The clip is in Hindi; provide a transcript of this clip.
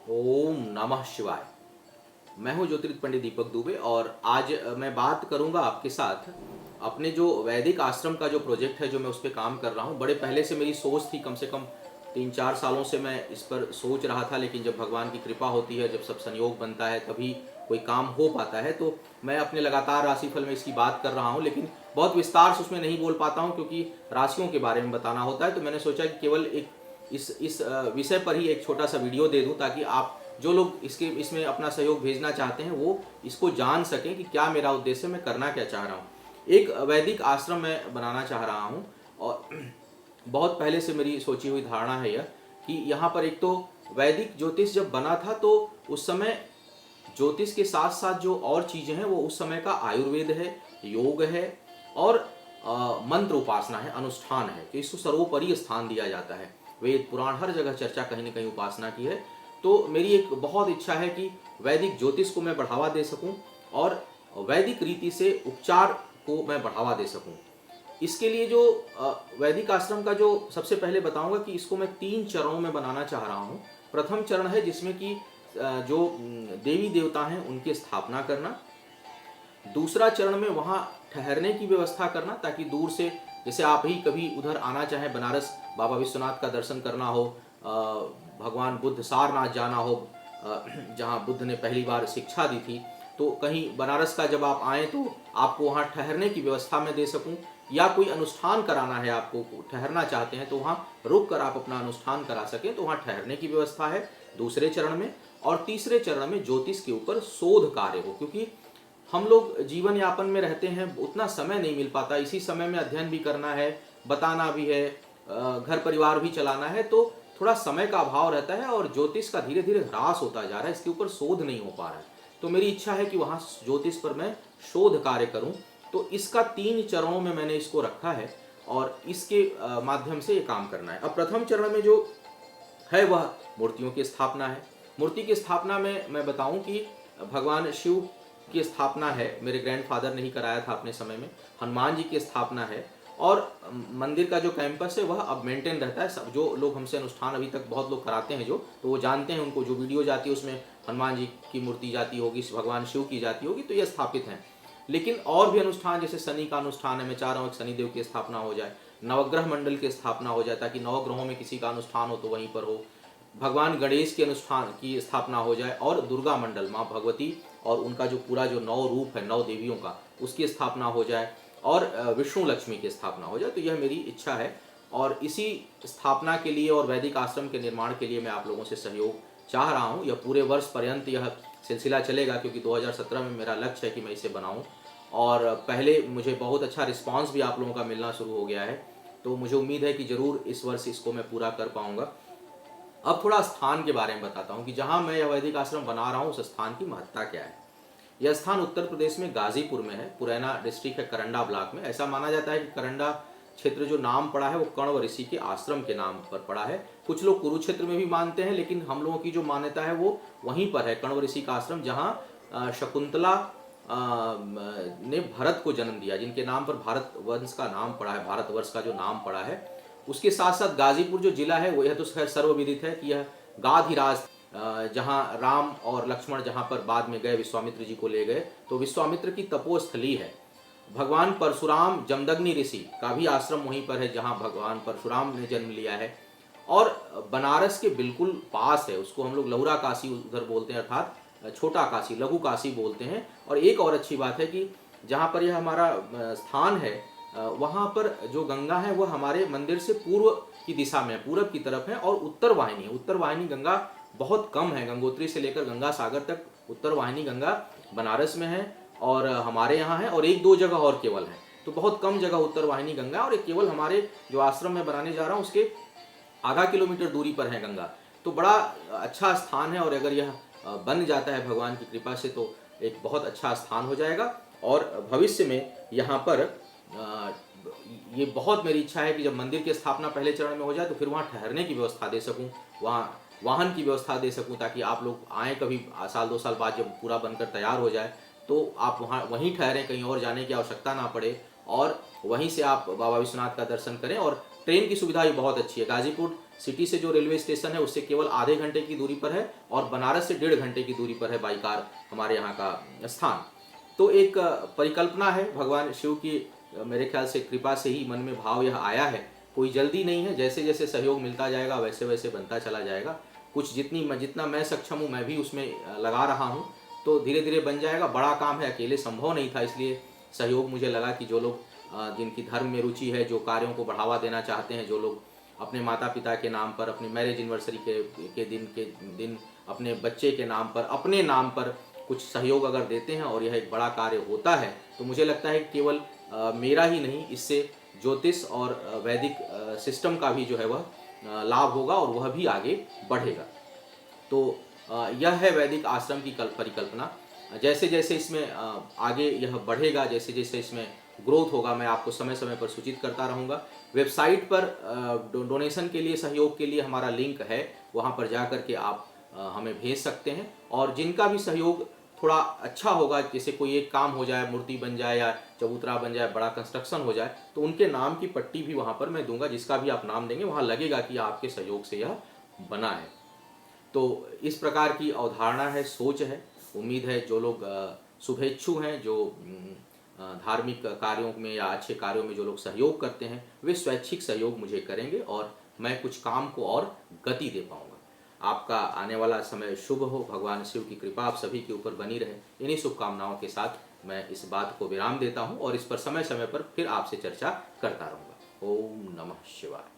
ओम नमः शिवाय। मैं हूं ज्योतिर्विद पंडित दीपक दुबे और आज मैं बात करूंगा आपके साथ अपने जो वैदिक आश्रम का जो प्रोजेक्ट है, जो मैं उस पर काम कर रहा हूं। बड़े पहले से मेरी सोच थी, कम से कम 3-4 सालों से मैं इस पर सोच रहा था, लेकिन जब भगवान की कृपा होती है, जब सब संयोग बनता है, तभी कोई काम हो पाता है। तो मैं अपने लगातार राशिफल में इसकी बात कर रहा हूँ, लेकिन बहुत विस्तार से उसमें नहीं बोल पाता हूँ, क्योंकि राशियों के बारे में बताना होता है। तो मैंने सोचा कि केवल एक इस विषय पर ही एक छोटा सा वीडियो दे दूं, ताकि आप जो लोग इसमें अपना सहयोग भेजना चाहते हैं वो इसको जान सकें कि क्या मेरा उद्देश्य, मैं करना क्या चाह रहा हूँ। एक वैदिक आश्रम मैं बनाना चाह रहा हूँ, और बहुत पहले से मेरी सोची हुई धारणा है यह कि यहाँ पर एक तो वैदिक ज्योतिष जब बना था, तो उस समय ज्योतिष के साथ साथ जो और चीज़ें हैं वो उस समय का आयुर्वेद है, योग है, और मंत्र उपासना है, अनुष्ठान है, कि इसको सर्वोपरि स्थान दिया जाता है। वेद पुराण हर जगह चर्चा कहीं ना कहीं उपासना की है। तो मेरी एक बहुत इच्छा है कि वैदिक ज्योतिष को मैं बढ़ावा दे सकूं और वैदिक रीति से उपचार को मैं बढ़ावा दे सकूं। इसके लिए जो वैदिक आश्रम का जो सबसे पहले बताऊंगा कि इसको मैं 3 चरणों में बनाना चाह रहा हूं। प्रथम चरण है जिसमें कि जो देवी देवता हैं उनकी स्थापना करना। दूसरा चरण में वहाँ ठहरने की व्यवस्था करना, ताकि दूर से, जैसे आप ही कभी उधर आना चाहें, बनारस बाबा विश्वनाथ का दर्शन करना हो, भगवान बुद्ध सारनाथ जाना हो, जहाँ बुद्ध ने पहली बार शिक्षा दी थी, तो कहीं बनारस का जब आप आएँ तो आपको वहाँ ठहरने की व्यवस्था मैं दे सकूँ। या कोई अनुष्ठान कराना है, आपको ठहरना चाहते हैं तो वहाँ रुक कर आप अपना अनुष्ठान करा सकें, तो वहाँ ठहरने की व्यवस्था है दूसरे चरण में। और तीसरे चरण में ज्योतिष के ऊपर शोध कार्य हो, क्योंकि हम लोग जीवन यापन में रहते हैं, उतना समय नहीं मिल पाता। इसी समय में अध्ययन भी करना है, बताना भी है, घर परिवार भी चलाना है, तो थोड़ा समय का अभाव रहता है और ज्योतिष का धीरे धीरे ह्रास होता जा रहा है, इसके ऊपर शोध नहीं हो पा रहा है। तो मेरी इच्छा है कि वहाँ ज्योतिष पर मैं शोध कार्य करूँ। तो इसका 3 चरणों में मैंने इसको रखा है और इसके माध्यम से ये काम करना है। अब प्रथम चरण में जो है वह मूर्तियों की स्थापना है। मूर्ति की स्थापना में मैं बताऊं कि भगवान शिव की स्थापना है, मेरे ग्रैंडफादर ने ही कराया था अपने समय में। हनुमान जी की स्थापना है, और मंदिर का जो कैंपस है वह अब मेंटेन रहता है। सब जो लोग हमसे अनुष्ठान अभी तक बहुत लोग कराते हैं जो, तो वो जानते हैं, उनको जो वीडियो जाती है उसमें हनुमान जी की मूर्ति जाती होगी, भगवान शिव की जाती होगी, तो ये स्थापित हैं। लेकिन और भी अनुष्ठान, जैसे शनि का अनुष्ठान है, मैं चाह रहा हूँ कि शनिदेव की स्थापना हो जाए, नवग्रह मंडल की स्थापना हो जाए, ताकि नवग्रहों में किसी का अनुष्ठान हो तो वहीं पर हो, भगवान गणेश के अनुष्ठान की स्थापना हो जाए, और दुर्गा मंडल माँ भगवती और उनका जो पूरा जो 9 रूप है 9 देवियों का, उसकी स्थापना हो जाए, और विष्णु लक्ष्मी की स्थापना हो जाए। तो यह मेरी इच्छा है, और इसी स्थापना के लिए और वैदिक आश्रम के निर्माण के लिए मैं आप लोगों से सहयोग चाह रहा हूँ। यह पूरे वर्ष पर्यंत यह सिलसिला चलेगा, क्योंकि 2017 में मेरा लक्ष्य है कि मैं इसे बनाऊँ, और पहले मुझे बहुत अच्छा रिस्पांस भी आप लोगों का मिलना शुरू हो गया है। तो मुझे उम्मीद है कि ज़रूर इस वर्ष इसको मैं पूरा कर पाऊँगा। अब थोड़ा स्थान के बारे में बताता हूँ कि जहाँ मैं यह वैदिक आश्रम बना रहा हूँ उस स्थान की महत्ता क्या है। यह स्थान उत्तर प्रदेश में गाजीपुर में है, पुरैना डिस्ट्रिक्ट है, करंडा ब्लॉक में। ऐसा माना जाता है कि करंडा क्षेत्र जो नाम पड़ा है वो कण्व ऋषि के आश्रम के नाम पर पड़ा है। कुछ लोग कुरुक्षेत्र में भी मानते हैं, लेकिन हम लोगों की जो मान्यता है वो वहीं पर है, कण्व ऋषि का आश्रम, जहाँ शकुंतला ने भरत को जन्म दिया, जिनके नाम पर भारत वंश का नाम पड़ा है, भारतवर्ष का जो नाम पड़ा है। उसके साथ साथ गाजीपुर जो जिला है वो, यह तो खैर सर्वविदित है कि यह गाधिराज, जहाँ राम और लक्ष्मण जहाँ पर बाद में गए, विश्वामित्र जी को ले गए, तो विश्वामित्र की तपोस्थली है। भगवान परशुराम जमदग्नि ऋषि का भी आश्रम वहीं पर है, जहाँ भगवान परशुराम ने जन्म लिया है। और बनारस के बिल्कुल पास है, उसको हम लोग लहुरा काशी उधर बोलते हैं, अर्थात छोटा काशी, लघु काशी बोलते हैं। और एक और अच्छी बात है कि जहाँ पर यह हमारा स्थान है, वहाँ पर जो गंगा है वह हमारे मंदिर से पूर्व की दिशा में, पूरब की तरफ है, और उत्तर वाहिनी है। उत्तर वाहिनी गंगा बहुत कम है, गंगोत्री से लेकर गंगा सागर तक उत्तर वाहिनी गंगा बनारस में है, और हमारे यहाँ है, और 1-2 जगह और केवल है। तो बहुत कम जगह उत्तर वाहिनी गंगा, और एक केवल हमारे जो आश्रम में बनाने जा रहा हूँ उसके आधा किलोमीटर दूरी पर है गंगा। तो बड़ा अच्छा स्थान है, और अगर यह बन जाता है भगवान की कृपा से, तो एक बहुत अच्छा स्थान हो जाएगा। और भविष्य में यहाँ पर ये बहुत मेरी इच्छा है कि जब मंदिर की स्थापना पहले चरण में हो जाए, तो फिर वहाँ ठहरने की व्यवस्था दे सकूँ, वहाँ वाहन की व्यवस्था दे सकूँ, ताकि आप लोग आएँ कभी साल 2 साल बाद, जब पूरा बनकर तैयार हो जाए, तो आप वहाँ वहीं ठहरें, कहीं और जाने की आवश्यकता ना पड़े, और वहीं से आप बाबा विश्वनाथ का दर्शन करें, और ट्रेन की सुविधा भी बहुत अच्छी है। गाजीपुर सिटी से जो रेलवे स्टेशन है उससे केवल आधे घंटे की दूरी पर है और बनारस से 1.5 घंटे की दूरी पर है बाई कार हमारे यहाँ का स्थान। तो एक परिकल्पना है भगवान शिव की, मेरे ख्याल से कृपा से ही मन में भाव यह आया है। कोई जल्दी नहीं है, जैसे जैसे सहयोग मिलता जाएगा वैसे वैसे बनता चला जाएगा। कुछ जितना मैं सक्षम हूँ मैं भी उसमें लगा रहा हूँ, तो धीरे धीरे बन जाएगा। बड़ा काम है, अकेले संभव नहीं था, इसलिए सहयोग मुझे लगा कि जो लोग जिनकी धर्म में रुचि है, जो कार्यों को बढ़ावा देना चाहते हैं, जो लोग अपने माता पिता के नाम पर, अपनी मैरिज एनिवर्सरी के दिन अपने बच्चे के नाम पर, अपने नाम पर कुछ सहयोग अगर देते हैं और यह एक बड़ा कार्य होता है, तो मुझे लगता है कि केवल मेरा ही नहीं, इससे ज्योतिष और वैदिक सिस्टम का भी जो है वह लाभ होगा और वह भी आगे बढ़ेगा। तो यह है वैदिक आश्रम की परिकल्पना। जैसे जैसे इसमें आगे यह बढ़ेगा, जैसे जैसे इसमें ग्रोथ होगा, मैं आपको समय समय पर सूचित करता रहूँगा। वेबसाइट पर डोनेशन के लिए, सहयोग के लिए हमारा लिंक है, वहाँ पर जा कर के आप हमें भेज सकते हैं। और जिनका भी सहयोग थोड़ा अच्छा होगा, जैसे कोई एक काम हो जाए, मूर्ति बन जाए या चबूतरा बन जाए, बड़ा कंस्ट्रक्शन हो जाए, तो उनके नाम की पट्टी भी वहाँ पर मैं दूंगा। जिसका भी आप नाम देंगे वहाँ लगेगा कि आपके सहयोग से यह बना है। तो इस प्रकार की अवधारणा है, सोच है। उम्मीद है जो लोग शुभेच्छु हैं, जो धार्मिक कार्यों में या अच्छे कार्यों में जो लोग सहयोग करते हैं, वे स्वैच्छिक सहयोग मुझे करेंगे और मैं कुछ काम को और गति दे पाऊंगा। आपका आने वाला समय शुभ हो, भगवान शिव की कृपा आप सभी के ऊपर बनी रहे। इन्हीं शुभकामनाओं के साथ मैं इस बात को विराम देता हूं और इस पर समय समय पर फिर आपसे चर्चा करता रहूंगा। ओम नमः शिवाय।